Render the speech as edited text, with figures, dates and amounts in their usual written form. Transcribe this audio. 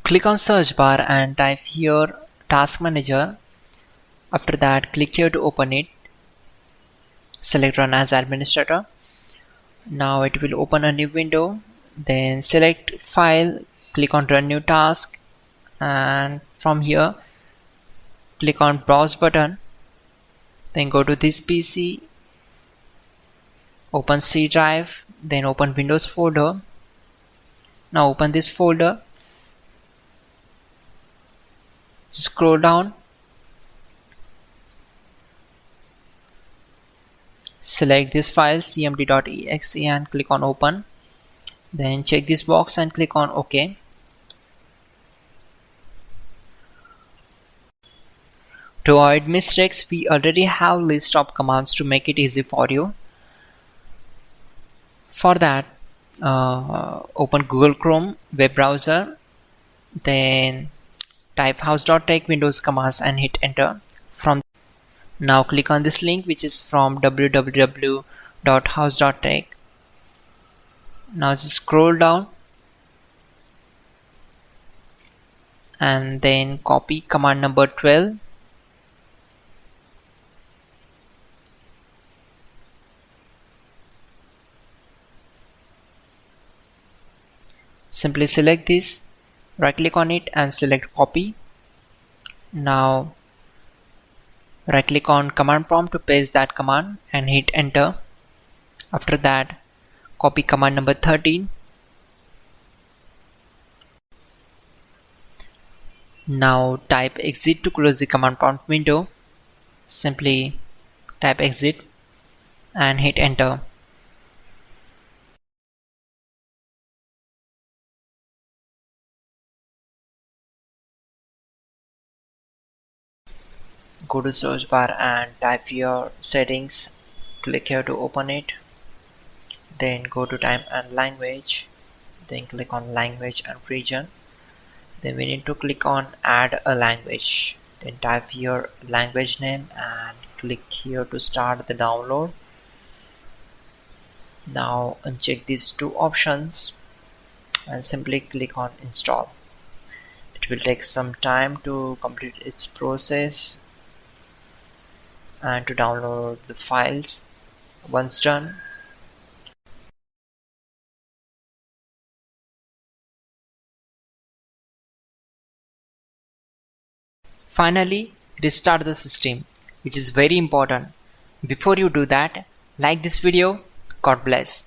Click on search bar and type here task manager. After that, click here to open it. Select run as administrator. Now it will open a new window. Then select file, click on run new task, and from here click on browse button. Then go to this PC, open C drive, then open Windows folder. Now open this folder, scroll down, select this file cmd.exe and click on open. Then check this box and click on OK. To avoid mistakes, we already have list of commands to make it easy for you. For that, open Google Chrome web browser, then type hows.tech Windows commands and hit enter. Now click on this link, which is from www.hows.tech. Now just scroll down and then copy command number 12. Simply select this, right click on it and select copy. Now right click on command prompt to paste that command and hit enter. After that, copy command number 13. Now type exit to close the command prompt window. Simply type exit and hit enter. Go to search bar and type your settings. Click here to open it. Then go to time and language. Then click on language and region. Then we need to click on add a language. Then type your language name and click here to start the download. Now uncheck these two options and simply click on install. It will take some time to complete its process and to download the files. Once done, finally restart the system, which is very important. Before you do that, like this video. God bless.